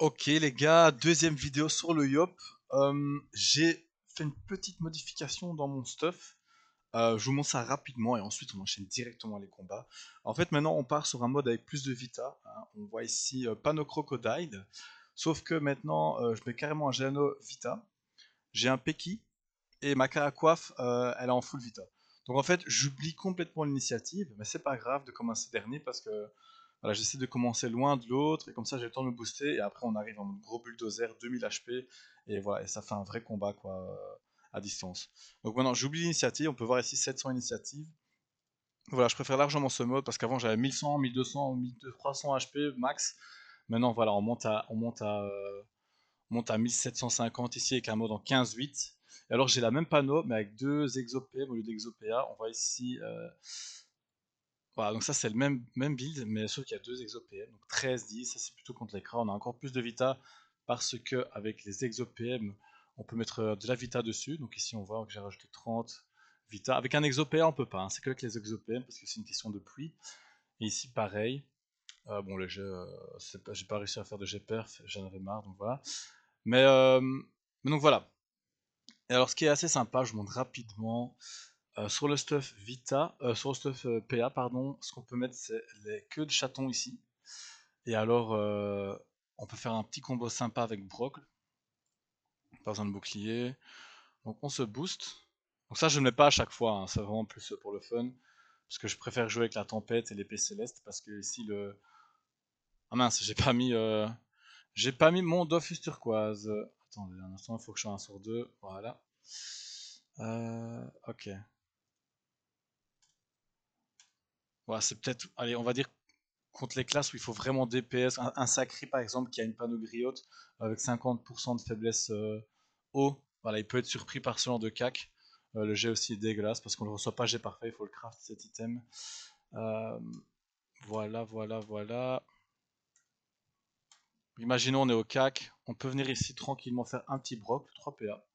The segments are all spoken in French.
Ok les gars, deuxième vidéo sur le Yop. J'ai fait une petite modification dans mon stuff. Je vous montre ça rapidement et ensuite on enchaîne directement les combats. En fait maintenant on part sur un mode avec plus de vita, hein. On voit ici Pano Crocodile. Sauf que maintenant je mets carrément un Geano Vita. J'ai un Peki et ma Caracoiffe elle est en full Vita. Donc en fait j'oublie complètement l'initiative, mais c'est pas grave de commencer dernier parce que voilà, j'essaie de commencer loin de l'autre et comme ça j'ai le temps de me booster et après on arrive en mode gros bulldozer, 2000 HP et voilà, et ça fait un vrai combat quoi à distance. Donc maintenant j'oublie l'initiative, on peut voir ici 700 initiatives. Voilà, je préfère largement ce mode parce qu'avant j'avais 1100, 1200, 1300 HP max. Maintenant voilà, on monte à 1750 ici avec un mode en 15-8. Et alors j'ai la même panneau mais avec deux exopées au lieu d'exopéa. On voit ici voilà, donc ça c'est le même build, mais sauf qu'il y a deux exo-PM, donc 13-10, ça c'est plutôt contre l'écran, on a encore plus de vita, parce que avec les exo-PM, on peut mettre de la vita dessus, donc ici on voit que j'ai rajouté 30 vita, avec un exo-PA on peut pas, hein, c'est que avec les exo-PM, parce que c'est une question de pluie, et ici pareil, bon le jeu, j'ai pas réussi à faire de G-Perf, j'en avais marre, donc voilà, mais donc voilà, et alors ce qui est assez sympa, je vous montre rapidement, sur le stuff Vita, sur le stuff PA, pardon, ce qu'on peut mettre c'est les queues de chaton ici. Et alors, on peut faire un petit combo sympa avec Brock. Pas besoin de bouclier. Donc on se booste. Donc ça je ne le mets pas à chaque fois, hein, c'est vraiment plus pour le fun. Parce que je préfère jouer avec la tempête et l'épée céleste. Parce que ici le. Ah mince, j'ai pas mis mon Dofus turquoise. Attendez un instant, il faut que je sois un sur deux. Voilà. Ok. Voilà, c'est peut-être. Allez, on va dire contre les classes où il faut vraiment DPS, un Sacri par exemple qui a une panogriote avec 50% de faiblesse haut, voilà, il peut être surpris par ce genre de cac. Le jet aussi est dégueulasse parce qu'on ne le reçoit pas jet parfait, il faut le craft cet item. Euh, voilà. Imaginons on est au cac, on peut venir ici tranquillement faire un petit broc, 3 PA,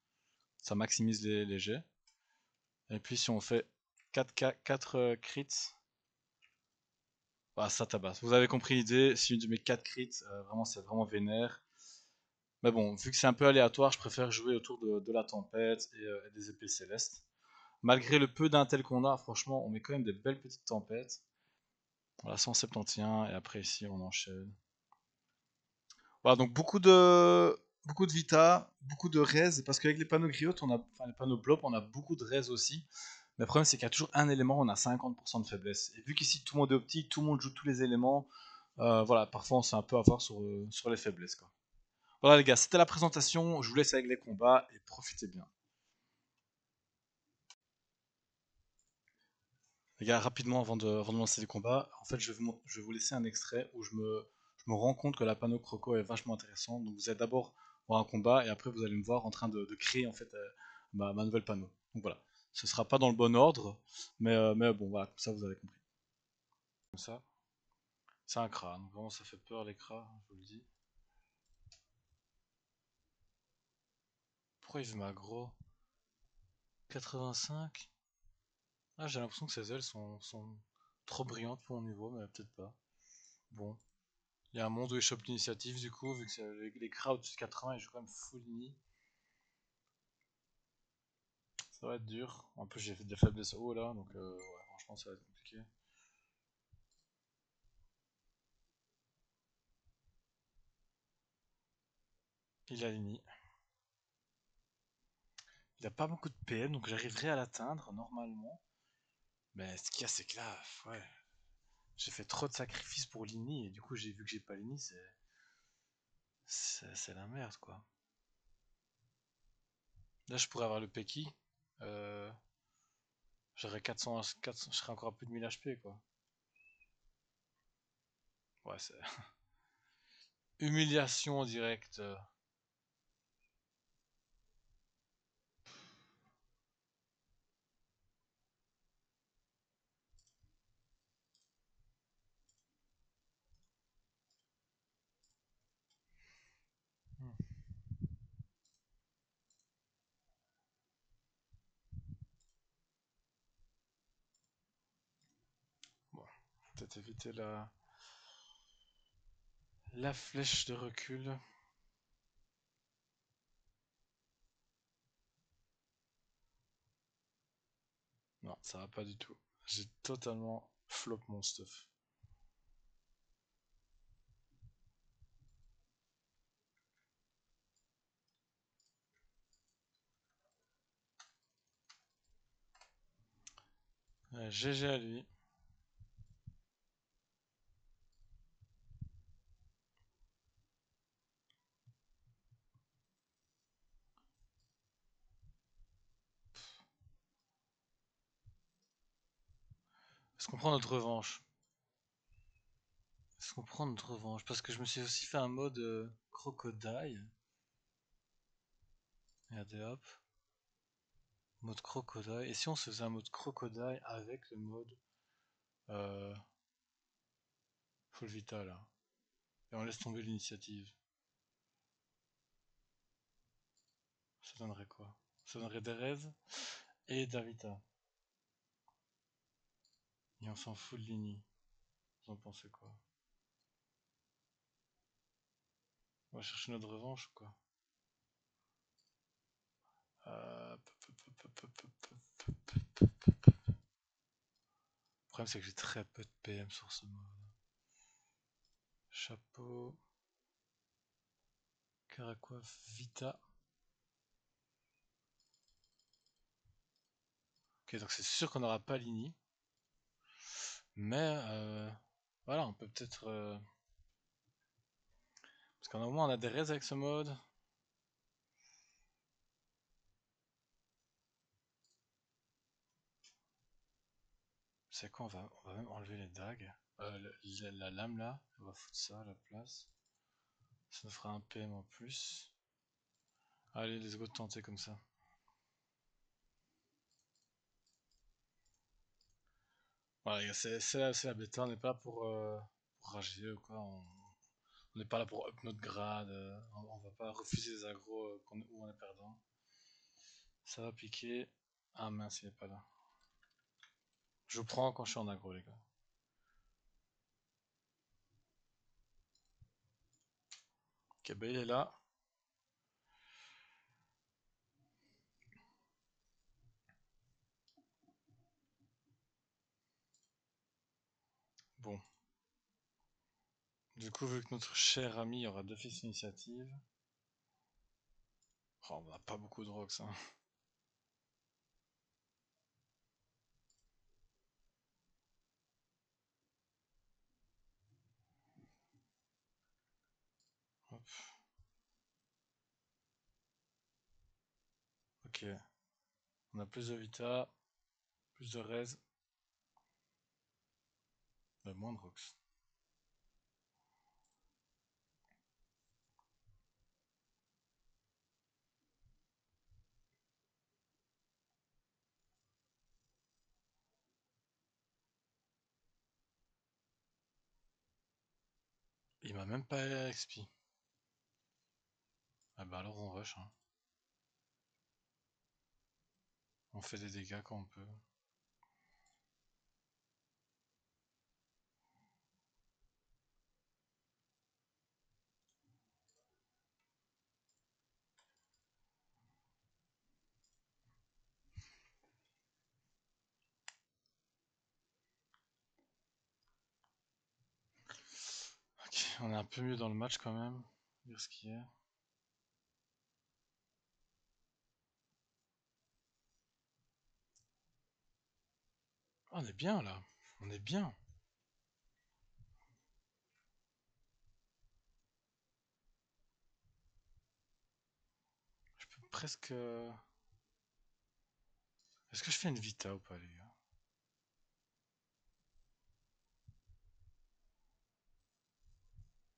ça maximise les jets. Et puis si on fait 4 crits, bah, ça tabasse. Vous avez compris l'idée, si une de mes 4 crits, vraiment c'est vraiment vénère. Mais bon, vu que c'est un peu aléatoire, je préfère jouer autour de la tempête et des épées célestes. Malgré le peu d'intel qu'on a, franchement, on met quand même des belles petites tempêtes. Voilà, 171, et après ici on enchaîne. Voilà, donc beaucoup de vita, beaucoup de res, parce qu'avec les panneaux griottes, enfin les panneaux blob, on a beaucoup de res aussi. Mais le problème, c'est qu'il y a toujours un élément, on a 50% de faiblesse. Et vu qu'ici tout le monde est optique, tout le monde joue tous les éléments, voilà, parfois on se fait un peu avoir sur les faiblesses, quoi. Voilà les gars, c'était la présentation, je vous laisse avec les combats et profitez bien. Les gars, rapidement avant de lancer les combats, en fait je vais vous laisser un extrait où je me rends compte que la panneau croco est vachement intéressante. Donc vous allez d'abord voir un combat et après vous allez me voir en train de créer en fait ma nouvelle panneau. Donc voilà, ce sera pas dans le bon ordre, mais bon voilà, comme ça vous avez compris. Comme ça, c'est un crâne, donc vraiment ça fait peur les crânes, je vous le dis. Pourquoi il veut m'aggro 85. Ah, j'ai l'impression que ses ailes sont trop brillantes pour mon niveau, mais peut-être pas. Bon. Il y a un monde où il chope l'initiative du coup, vu que c'est les crowds de 80 et je joue quand même full ini. Ça va être dur. En plus j'ai fait de la faiblesse haut là, donc ouais, franchement ça va être compliqué. Il a l'ini. Il a pas beaucoup de PM, donc j'arriverai à l'atteindre normalement. Mais ce qu'il y a c'est que là, ouais, j'ai fait trop de sacrifices pour l'ini et du coup j'ai vu que j'ai pas l'ini, c'est la merde quoi. Là je pourrais avoir le Peki. Euh, J'aurais 400, je serais encore à plus de 1000 HP quoi. Ouais, c'est humiliation en direct. Hmm. Bon, peut-être éviter la flèche de recul. ça va pas du tout. J'ai totalement flop mon stuff. GG à lui. Est-ce qu'on prend notre revanche? Est-ce qu'on prend notre revanche? Parce que je me suis aussi fait un mode crocodile. Regardez hop. Mode crocodile. Et si on se faisait un mode crocodile avec le mode euh, full vita là? Et on laisse tomber l'initiative. Ça donnerait quoi? Ça donnerait Derez et Davita. Et on s'en fout de Lini. Vous en pensez quoi? On va chercher notre revanche ou quoi? Le problème c'est que j'ai très peu de PM sur ce mode. Chapeau. Caracoif, Vita. Ok, donc c'est sûr qu'on n'aura pas Lini. Mais voilà, on peut peut-être... Parce qu'en moment on a des raids avec ce mode. C'est quoi, on va même enlever les dagues. La lame là, on va foutre ça à la place. Ça nous fera un PM en plus. Allez, let's go tenter comme ça. Voilà, les gars, c'est la bêta, on n'est pas là pour rager ou quoi. On n'est pas là pour up notre grade. On va pas refuser des agros où on est perdant. Ça va piquer. Ah mince, il est pas là. Je prends quand je suis en aggro, les gars. Ok, bah il est là. Bon. Du coup, vu que notre cher ami aura d'office initiative. Oh, on n'a pas beaucoup de rocks, hein. Hop. Ok. On a plus de vita, plus de res, mais moins de rocks. Il m'a même pas XP. Ah bah alors on rush, hein. On fait des dégâts quand on peut. Ok, on est un peu mieux dans le match quand même. Dire ce qu'il y a. Ah, on est bien là. On est bien. Je peux presque... Est-ce que je fais une vita ou pas, les gars?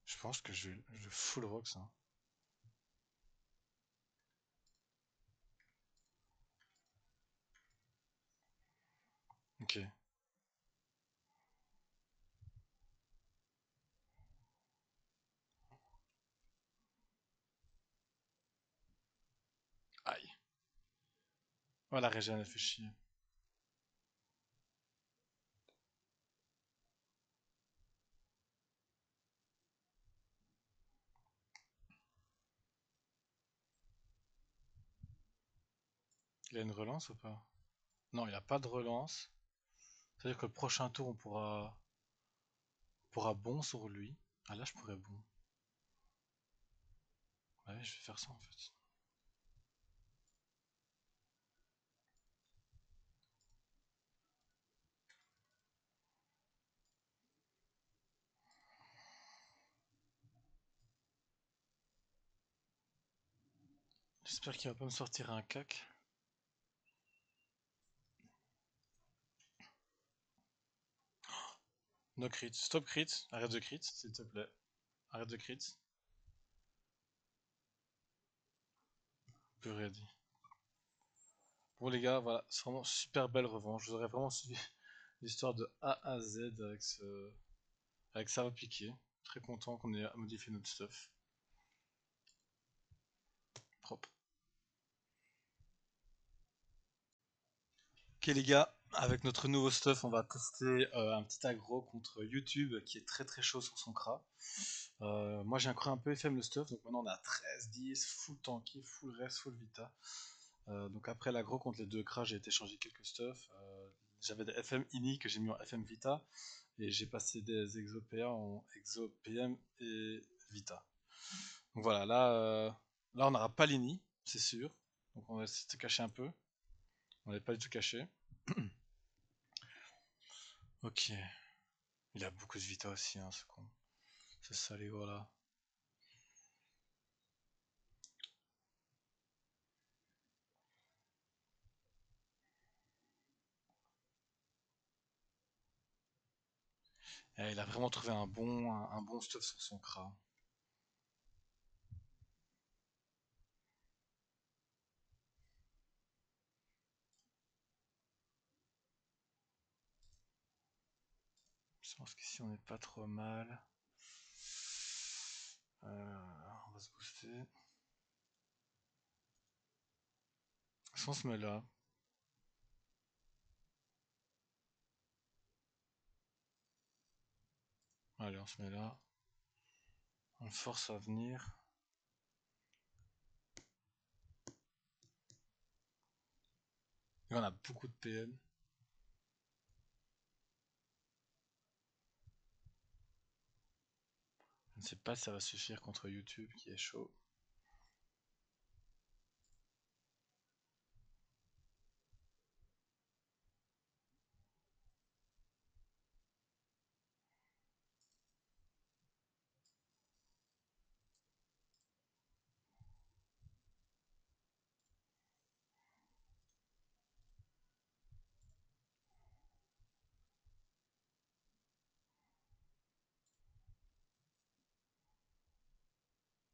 Je pense que je full rocks, hein. Ok. Aïe. Oh, la régène, elle fait chier. Il a une relance ou pas? Non, il a pas de relance. C'est-à-dire que le prochain tour, pourra bon sur lui. Ah là, je pourrais bon. Ouais, je vais faire ça en fait. J'espère qu'il va pas me sortir un cac. No crit. Stop crit. Arrête de crit, s'il te plaît. Arrête de crit. Purée dit. Bon les gars, voilà, c'est vraiment super belle revanche. Je vous aurais vraiment suivi l'histoire de A à Z avec ça appliqué. Très content qu'on ait modifié notre stuff. Propre. Ok les gars, avec notre nouveau stuff, on va tester un petit aggro contre YouTube qui est très très chaud sur son cra. Moi j'ai encore un peu FM le stuff, donc maintenant on a 13-10, full tanky, full rest, full vita. Donc après l'aggro contre les deux cras, j'ai été changer quelques stuff. J'avais des FM ini que j'ai mis en FM vita, et j'ai passé des exopéa en exo PM et vita. Donc voilà, là on n'aura pas l'ini, c'est sûr. Donc on va essayer de se cacher un peu. On n'est pas du tout caché. Ok. Il a beaucoup de vita aussi, hein, ce con. C'est ça, les gars, là. Il a vraiment trouvé un bon stuff sur son cra. Je pense qu'ici on n'est pas trop mal. On va se booster. Si on se met là. Allez, on se met là. On force à venir. Et on a beaucoup de PM. Je ne sais pas si ça va suffire contre YouTube qui est chaud.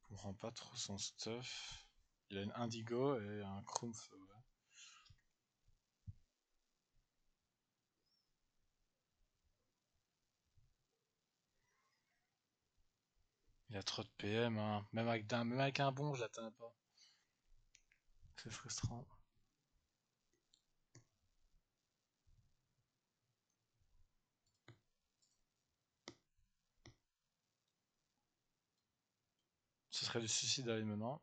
On comprend pas trop son stuff. Il a une Indigo et un Chromef. Ouais. Il a trop de PM, hein. Même avec un bon, je l'atteins pas. C'est frustrant. Ce serait du suicide d'aller maintenant.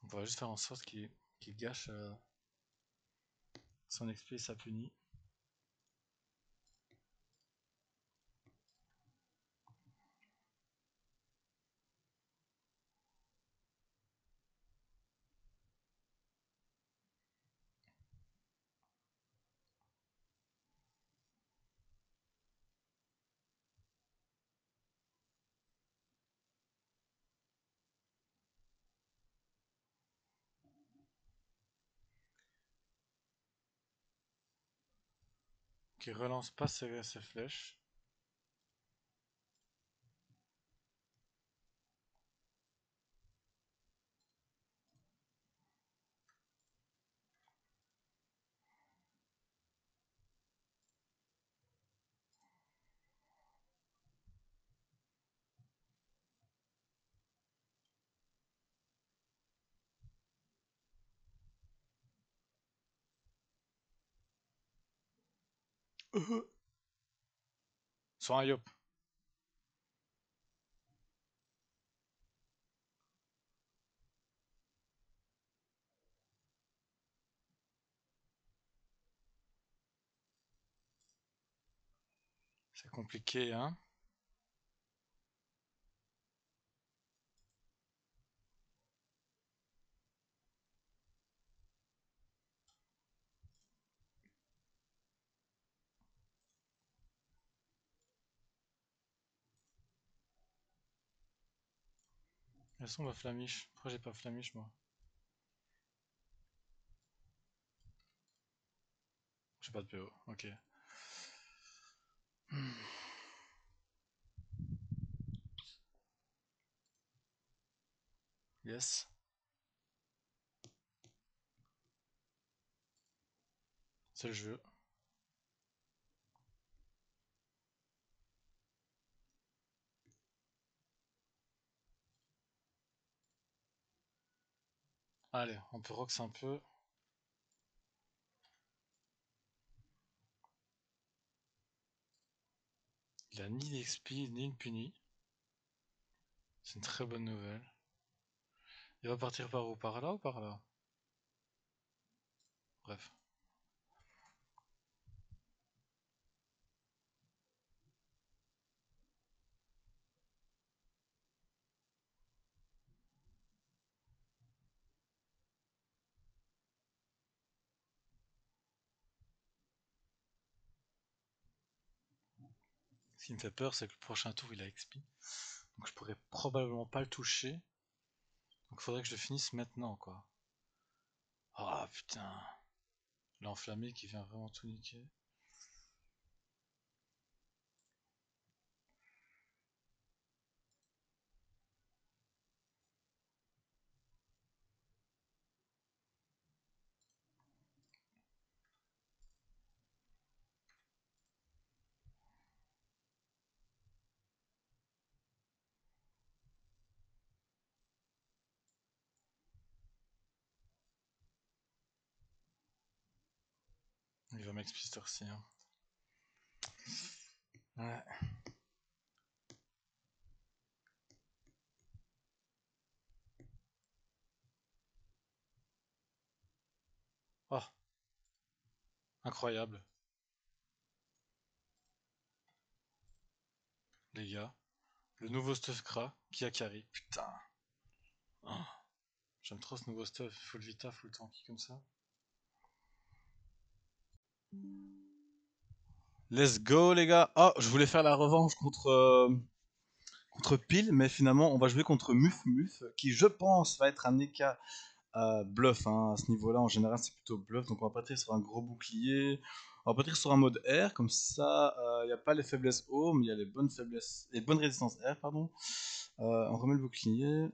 On va juste faire en sorte qu'il gâche son XP et sa punie. Qui relance pas ses flèches. Soit un yop. C'est compliqué, hein. Elles sont ma flamiche. Pourquoi j'ai pas flamiche, moi? J'ai pas de PO, ok. Yes. C'est le jeu. Allez, on peut rox un peu. Il a ni d'XP ni une puni. C'est une très bonne nouvelle. Il va partir par où? Par là ou par là? Bref. Ce qui me fait peur, c'est que le prochain tour, il a XP. Donc je pourrais probablement pas le toucher. Donc il faudrait que je le finisse maintenant, quoi. Ah putain. L'enflammé qui vient vraiment tout niquer. Il va m'XP cette heure-ci, hein. Ouais. Oh, incroyable. Les gars. Le nouveau stuff Kra qui a carry. Putain. Oh, j'aime trop ce nouveau stuff. Full Vita, full tanky comme ça. Let's go les gars. Oh, je voulais faire la revanche contre Pile, mais finalement on va jouer contre Muf Muf, qui je pense va être un EK bluff, hein. À ce niveau-là en général c'est plutôt bluff, donc on va partir sur un gros bouclier. On va partir sur un mode R, comme ça il n'y a pas les faiblesses haut, mais il y a les bonnes faiblesses, les bonnes résistances R, pardon. On remet le bouclier,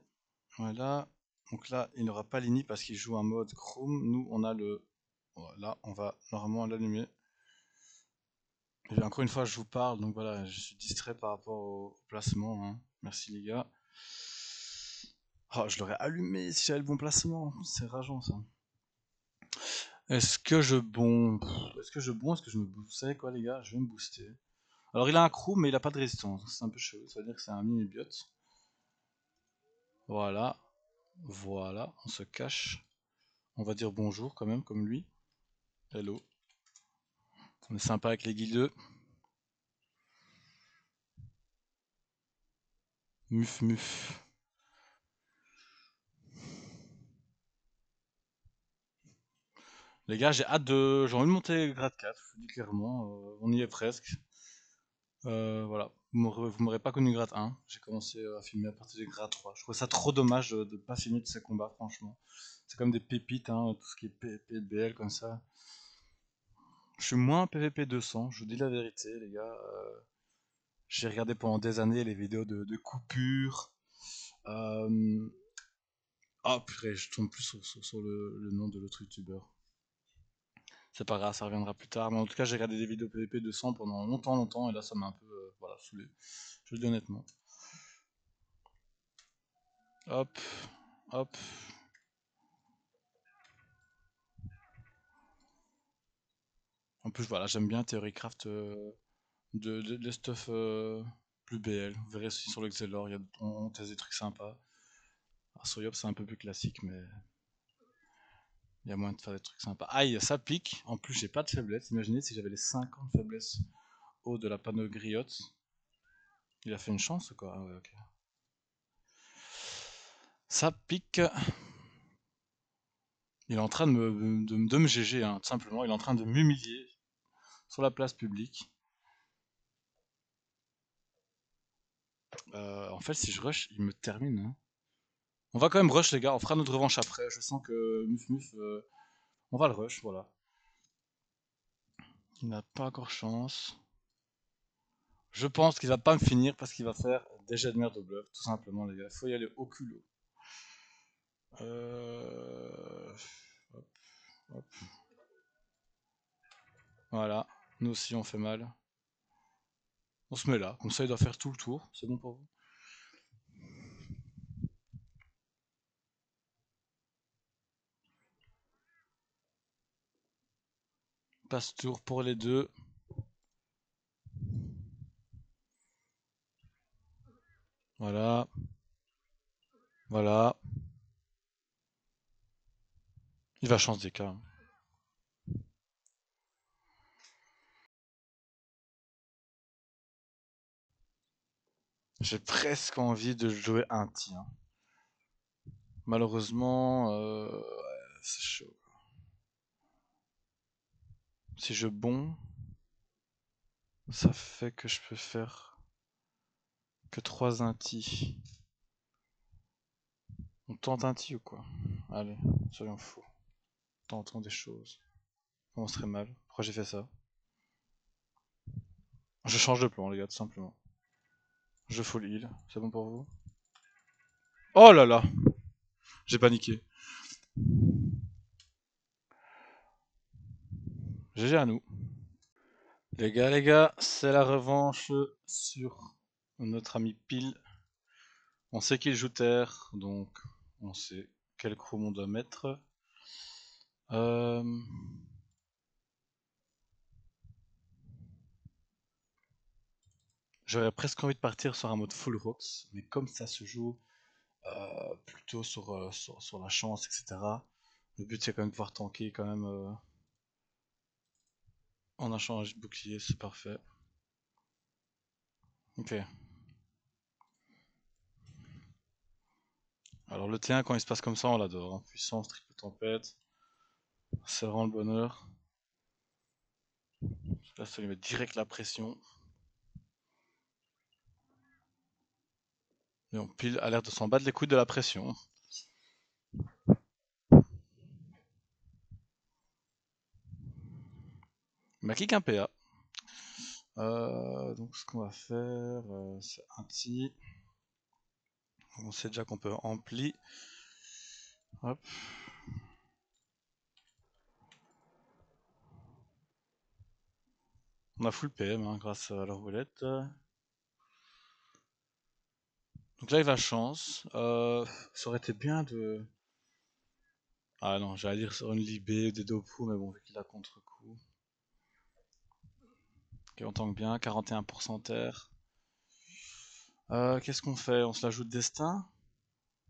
voilà. Donc là il n'aura pas l'ini parce qu'il joue un mode Chrome, nous on a le... Voilà, on va normalement l'allumer. Et encore une fois, je vous parle, donc voilà, je suis distrait par rapport au placement, hein. Merci les gars. Oh, je l'aurais allumé si j'avais le bon placement. C'est rageant ça. Est-ce que je bon Est-ce que je bon Est-ce que je me booste? Vous savez quoi les gars? Je vais me booster. Alors il a un crew mais il a pas de résistance. C'est un peu chaud. Ça veut dire que c'est un mini biote. Voilà. Voilà. On se cache. On va dire bonjour quand même comme lui. Hello. On est sympa avec les guildeux. Muf muf. Les gars, j'ai hâte de. J'ai envie de monter grade 4, je vous dis clairement. On y est presque. Voilà. Vous m'aurez pas connu grade 1. J'ai commencé à filmer à partir du grade 3. Je trouve ça trop dommage de ne pas filmer de ces combats, franchement. C'est comme des pépites, hein, tout ce qui est PBL comme ça. Je suis moins PVP 200, je vous dis la vérité, les gars. J'ai regardé pendant des années les vidéos de coupures. Euh... Ah, purée, je tombe plus sur le nom de l'autre youtubeur. C'est pas grave, ça reviendra plus tard. Mais en tout cas, j'ai regardé des vidéos PvP 200 pendant longtemps, longtemps, et là, ça m'a un peu voilà, saoulé. Je le dis honnêtement. Hop, hop. En plus, voilà, j'aime bien Theorycraft de stuff plus BL. Vous verrez aussi sur le Xelor, on teste des trucs sympas. Alors, sur Yop, c'est un peu plus classique, mais il y a moyen de faire des trucs sympas. Aïe, ça pique. En plus, j'ai pas de faiblesse. Imaginez si j'avais les 50 faiblesses haut de la panneau griotte. Il a fait une chance ou quoi? Ah ouais, ok. Ça pique. Il est en train de me GG, hein, tout simplement. Il est en train de m'humilier sur la place publique. En fait, si je rush, il me termine, hein. On va quand même rush, les gars. On fera notre revanche après. Je sens que Muf Muf, on va le rush, voilà. Il n'a pas encore chance. Je pense qu'il va pas me finir parce qu'il va faire des jets de merde au bluff, tout simplement, les gars. Faut y aller au culot. Hop, hop. Voilà. Nous aussi, on fait mal. On se met là. Comme ça, il doit faire tout le tour. C'est bon pour vous? Passe tour pour les deux. Voilà. Voilà. Il va chance des cas. J'ai presque envie de jouer un tir. Malheureusement, ouais, c'est chaud. Si je bon, ça fait que je peux faire que 3 intis. On tente un tir ou quoi? Allez, soyons fous. Tentons des choses. On serait mal. Pourquoi j'ai fait ça? Je change de plan, les gars, tout simplement. Je full heal. C'est bon pour vous? Oh là là! J'ai paniqué. GG à nous. Les gars, c'est la revanche sur notre ami Pile. On sait qu'il joue terre, donc on sait quel chrome on doit mettre. Euh... J'aurais presque envie de partir sur un mode full rocks, mais comme ça se joue plutôt sur la chance, etc. Le but c'est quand même de pouvoir tanker quand même en un change de bouclier, c'est parfait. Ok. Alors le T1 quand il se passe comme ça on l'adore, hein. Puissance, triple tempête, c'est vraiment le bonheur. Là ça lui met direct la pression. Et on Pile a l'air de s'en battre les couilles de la pression. Il m'a kick un PA. Donc ce qu'on va faire, c'est un petit. On sait déjà qu'on peut ampli. Hop. On a full PM hein, grâce à la roulette. Donc là il va chance. Ça aurait été bien de. Ah non, j'allais dire sur une libé, des Dopu, mais bon, vu qu'il a contre-coup. Ok, on tank bien, 41% terre. Qu'est-ce qu'on fait? On se l'ajoute destin?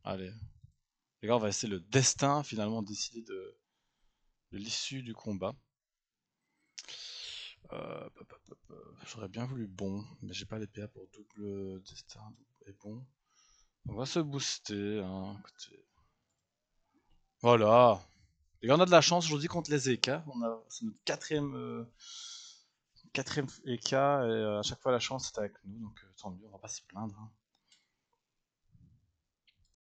Allez. Les gars, on va essayer le destin finalement décider de l'issue du combat. J'aurais bien voulu bon, mais j'ai pas les PA pour double destin et bon. On va se booster, hein, écoutez. Voilà. Les gars, on a de la chance aujourd'hui contre les EK. C'est notre quatrième EK et à chaque fois la chance est avec nous, donc tant mieux, on va pas se plaindre, hein.